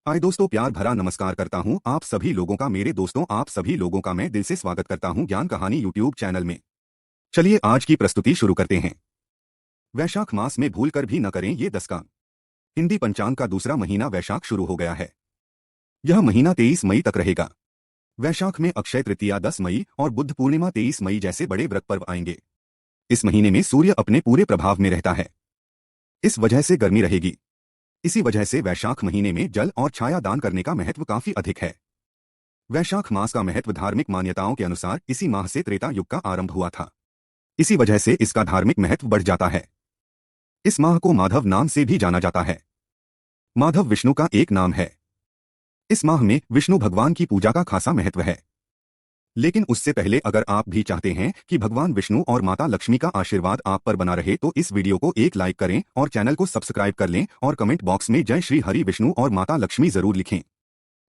हाय दोस्तों, प्यार भरा नमस्कार करता हूं आप सभी लोगों का। मेरे दोस्तों, आप सभी लोगों का मैं दिल से स्वागत करता हूं ज्ञान कहानी यूट्यूब चैनल में। चलिए आज की प्रस्तुति शुरू करते हैं। वैशाख मास में भूल कर भी न करें ये 10 काम। हिंदी पंचांग का दूसरा महीना वैशाख शुरू हो गया है। यह महीना 23 मई तक रहेगा। वैशाख में अक्षय तृतीया 10 मई और बुद्ध पूर्णिमा 23 मई जैसे बड़े व्रत पर्व आएंगे। इस महीने में सूर्य अपने पूरे प्रभाव में रहता है। इस वजह से गर्मी रहेगी। इसी वजह से वैशाख महीने में जल और छाया दान करने का महत्व काफी अधिक है। वैशाख मास का महत्व धार्मिक मान्यताओं के अनुसार इसी माह से त्रेता युग का आरंभ हुआ था। इसी वजह से इसका धार्मिक महत्व बढ़ जाता है। इस माह को माधव नाम से भी जाना जाता है। माधव विष्णु का एक नाम है। इस माह में विष्णु भगवान की पूजा का खासा महत्व है। लेकिन उससे पहले अगर आप भी चाहते हैं कि भगवान विष्णु और माता लक्ष्मी का आशीर्वाद आप पर बना रहे तो इस वीडियो को एक लाइक करें और चैनल को सब्सक्राइब कर लें और कमेंट बॉक्स में जय श्री हरि विष्णु और माता लक्ष्मी जरूर लिखें।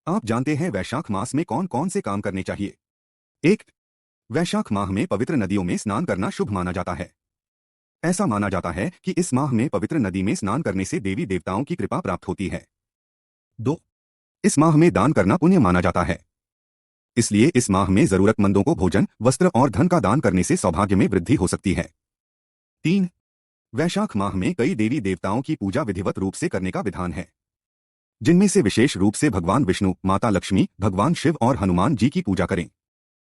आप जानते हैं वैशाख मास में कौन कौन से काम करने चाहिए। 1. वैशाख माह में पवित्र नदियों में स्नान करना शुभ माना जाता है। ऐसा माना जाता है कि इस माह में पवित्र नदी में स्नान करने से देवी देवताओं की कृपा प्राप्त होती है। 2. इस माह में दान करना पुण्य माना जाता है। इसलिए इस माह में जरूरतमंदों को भोजन, वस्त्र और धन का दान करने से सौभाग्य में वृद्धि हो सकती है। 3. वैशाख माह में कई देवी देवताओं की पूजा विधिवत रूप से करने का विधान है, जिनमें से विशेष रूप से भगवान विष्णु, माता लक्ष्मी, भगवान शिव और हनुमान जी की पूजा करें।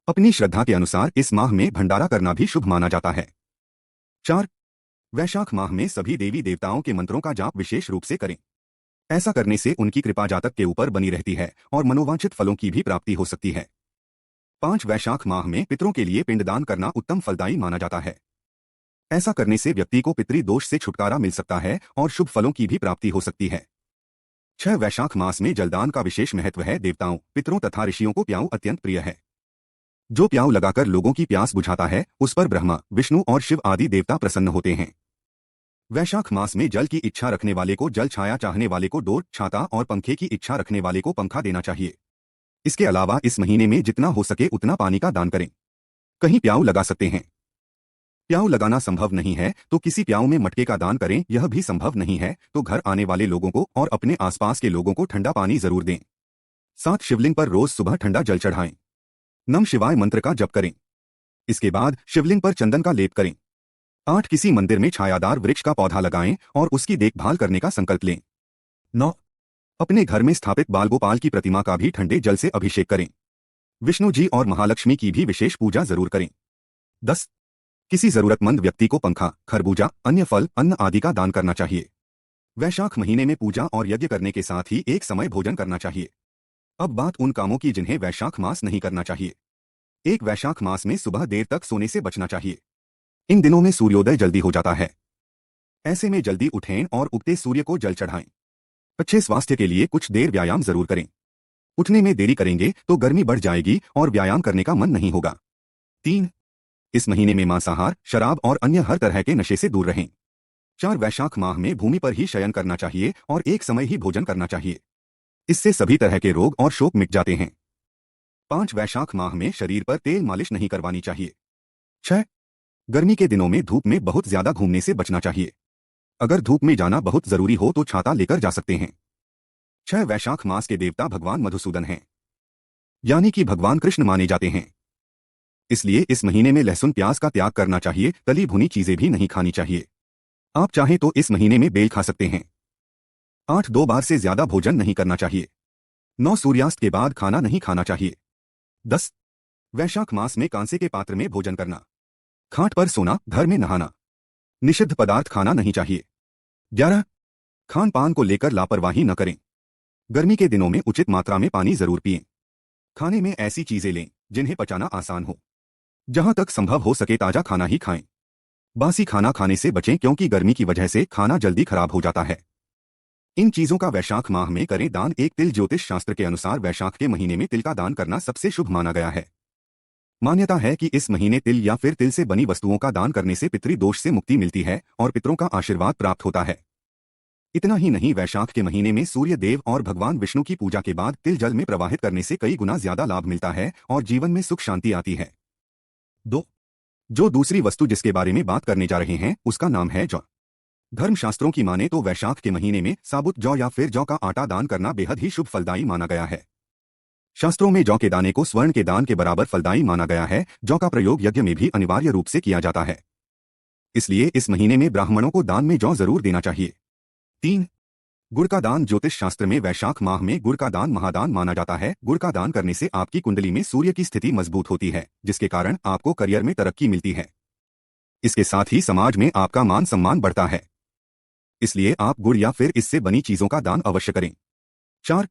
अपनी श्रद्धा के अनुसार इस माह में भंडारा करना भी शुभ माना जाता है। 4. वैशाख माह में सभी देवी देवताओं के मंत्रों का जाप विशेष रूप से करें। ऐसा करने से उनकी कृपा जातक के ऊपर बनी रहती है और मनोवांछित फलों की भी प्राप्ति हो सकती है। 5. वैशाख माह में पितरों के लिए पिंडदान करना उत्तम फलदायी माना जाता है। ऐसा करने से व्यक्ति को पितृदोष से छुटकारा मिल सकता है और शुभ फलों की भी प्राप्ति हो सकती है। 6. वैशाख मास में जलदान का विशेष महत्व है। देवताओं, पितरों तथा ऋषियों को प्याऊ अत्यंत प्रिय है। जो प्याऊ लगाकर लोगों की प्यास बुझाता है उस पर ब्रह्मा, विष्णु और शिव आदि देवता प्रसन्न होते हैं। वैशाख मास में जल की इच्छा रखने वाले को जल, छाया चाहने वाले को डोर, छाता और पंखे की इच्छा रखने वाले को पंखा देना चाहिए। इसके अलावा इस महीने में जितना हो सके उतना पानी का दान करें। कहीं प्याऊ लगा सकते हैं। प्याऊ लगाना संभव नहीं है तो किसी प्याऊ में मटके का दान करें। यह भी संभव नहीं है तो घर आने वाले लोगों को और अपने आसपास के लोगों को ठंडा पानी जरूर दें। 7. शिवलिंग पर रोज सुबह ठंडा जल चढ़ाएं। नम शिवाय मंत्र का जप करें। इसके बाद शिवलिंग पर चंदन का लेप करें। 8. किसी मंदिर में छायादार वृक्ष का पौधा लगाएं और उसकी देखभाल करने का संकल्प लें। 9. अपने घर में स्थापित बाल गोपाल की प्रतिमा का भी ठंडे जल से अभिषेक करें। विष्णु जी और महालक्ष्मी की भी विशेष पूजा जरूर करें। 10. किसी जरूरतमंद व्यक्ति को पंखा, खरबूजा, अन्य फल, अन्न आदि का दान करना चाहिए। वैशाख महीने में पूजा और यज्ञ करने के साथ ही एक समय भोजन करना चाहिए। अब बात उन कामों की जिन्हें वैशाख मास नहीं करना चाहिए। 1. वैशाख मास में सुबह देर तक सोने से बचना चाहिए। इन दिनों में सूर्योदय जल्दी हो जाता है। ऐसे में जल्दी उठें और उगते सूर्य को जल चढ़ाएं। अच्छे स्वास्थ्य के लिए कुछ देर व्यायाम जरूर करें। उठने में देरी करेंगे तो गर्मी बढ़ जाएगी और व्यायाम करने का मन नहीं होगा। 3. इस महीने में मांसाहार, शराब और अन्य हर तरह के नशे से दूर रहें। 4. वैशाख माह में भूमि पर ही शयन करना चाहिए और एक समय ही भोजन करना चाहिए। इससे सभी तरह के रोग और शोक मिट जाते हैं। 5. वैशाख माह में शरीर पर तेल मालिश नहीं करवानी चाहिए। 6. गर्मी के दिनों में धूप में बहुत ज्यादा घूमने से बचना चाहिए। अगर धूप में जाना बहुत जरूरी हो तो छाता लेकर जा सकते हैं। 6. वैशाख मास के देवता भगवान मधुसूदन हैं, यानी कि भगवान कृष्ण माने जाते हैं। इसलिए इस महीने में लहसुन प्याज का त्याग करना चाहिए। तली भुनी चीजें भी नहीं खानी चाहिए। आप चाहें तो इस महीने में बेल खा सकते हैं। 8. 2 बार से ज्यादा भोजन नहीं करना चाहिए। 9. सूर्यास्त के बाद खाना नहीं खाना चाहिए। 10. वैशाख मास में कांसे के पात्र में भोजन करना, खाट पर सोना, घर में नहाना, निषिद्ध पदार्थ खाना नहीं चाहिए। 11. खान पान को लेकर लापरवाही न करें। गर्मी के दिनों में उचित मात्रा में पानी जरूर पिएं। खाने में ऐसी चीजें लें जिन्हें पचाना आसान हो। जहां तक संभव हो सके ताजा खाना ही खाएं। बासी खाना खाने से बचें क्योंकि गर्मी की वजह से खाना जल्दी खराब हो जाता है। इन चीजों का वैशाख माह में करें दान। 1. तिल। ज्योतिष शास्त्र के अनुसार वैशाख के महीने में तिल का दान करना सबसे शुभ माना गया है। मान्यता है कि इस महीने तिल या फिर तिल से बनी वस्तुओं का दान करने से पितृदोष से मुक्ति मिलती है और पितरों का आशीर्वाद प्राप्त होता है। इतना ही नहीं, वैशाख के महीने में सूर्य देव और भगवान विष्णु की पूजा के बाद तिल जल में प्रवाहित करने से कई गुना ज्यादा लाभ मिलता है और जीवन में सुख शांति आती है। 2. जो दूसरी वस्तु जिसके बारे में बात करने जा रहे हैं उसका नाम है जौ। धर्मशास्त्रों की माने तो वैशाख के महीने में साबुत जौ या फिर जौ का आटा दान करना बेहद ही शुभ फलदायी माना गया है। शास्त्रों में जौ के दाने को स्वर्ण के दान के बराबर फलदायी माना गया है। जौ का प्रयोग यज्ञ में भी अनिवार्य रूप से किया जाता है, इसलिए इस महीने में ब्राह्मणों को दान में जौ जरूर देना चाहिए। 3. गुड़ का दान। ज्योतिष शास्त्र में वैशाख माह में गुड़ का दान महादान माना जाता है। गुड़ का दान करने से आपकी कुंडली में सूर्य की स्थिति मजबूत होती है, जिसके कारण आपको करियर में तरक्की मिलती है। इसके साथ ही समाज में आपका मान सम्मान बढ़ता है, इसलिए आप गुड़ या फिर इससे बनी चीजों का दान अवश्य करें। 4.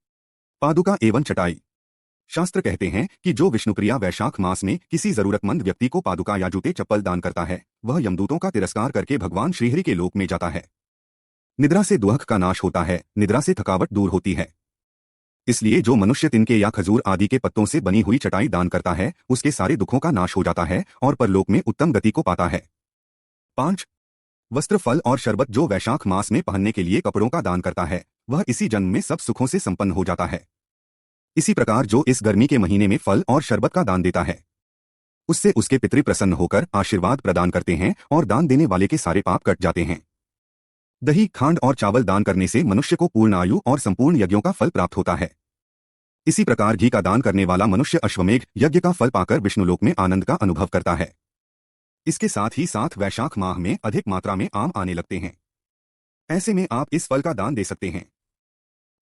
पादुका एवं चटाई। शास्त्र कहते हैं कि जो विष्णुप्रिया वैशाख मास में किसी जरूरतमंद व्यक्ति को पादुका या जूते चप्पल दान करता है, वह यमदूतों का तिरस्कार करके भगवान श्रीहरि के लोक में जाता है। निद्रा से दुख का नाश होता है, निद्रा से थकावट दूर होती है। इसलिए जो मनुष्य तिनके या खजूर आदि के पत्तों से बनी हुई चटाई दान करता है, उसके सारे दुखों का नाश हो जाता है और परलोक में उत्तम गति को पाता है। 5. वस्त्र, फल और शरबत। जो वैशाख मास में पहनने के लिए कपड़ों का दान करता है, वह इसी जन्म में सब सुखों से संपन्न हो जाता है। इसी प्रकार जो इस गर्मी के महीने में फल और शरबत का दान देता है, उससे उसके पितृ प्रसन्न होकर आशीर्वाद प्रदान करते हैं और दान देने वाले के सारे पाप कट जाते हैं। दही, खांड और चावल दान करने से मनुष्य को पूर्ण आयु और संपूर्ण यज्ञों का फल प्राप्त होता है। इसी प्रकार घी का दान करने वाला मनुष्य अश्वमेघ यज्ञ का फल पाकर विष्णुलोक में आनंद का अनुभव करता है। इसके साथ ही साथ वैशाख माह में अधिक मात्रा में आम आने लगते हैं। ऐसे में आप इस फल का दान दे सकते हैं।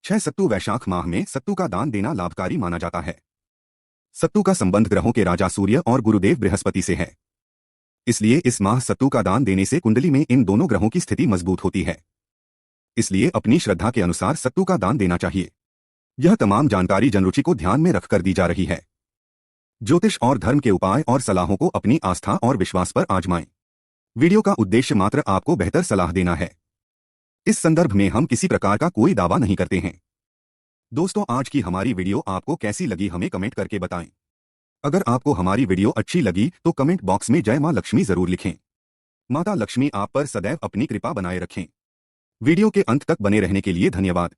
6. सत्तू। वैशाख माह में सत्तू का दान देना लाभकारी माना जाता है। सत्तू का संबंध ग्रहों के राजा सूर्य और गुरुदेव बृहस्पति से है, इसलिए इस माह सत्तू का दान देने से कुंडली में इन दोनों ग्रहों की स्थिति मजबूत होती है। इसलिए अपनी श्रद्धा के अनुसार सत्तू का दान देना चाहिए। यह तमाम जानकारी जनरुचि को ध्यान में रखकर दी जा रही है। ज्योतिष और धर्म के उपाय और सलाहों को अपनी आस्था और विश्वास पर आजमाएं। वीडियो का उद्देश्य मात्र आपको बेहतर सलाह देना है। इस संदर्भ में हम किसी प्रकार का कोई दावा नहीं करते हैं। दोस्तों, आज की हमारी वीडियो आपको कैसी लगी हमें कमेंट करके बताएं। अगर आपको हमारी वीडियो अच्छी लगी तो कमेंट बॉक्स में जय मां लक्ष्मी जरूर लिखें। माता लक्ष्मी आप पर सदैव अपनी कृपा बनाए रखें। वीडियो के अंत तक बने रहने के लिए धन्यवाद।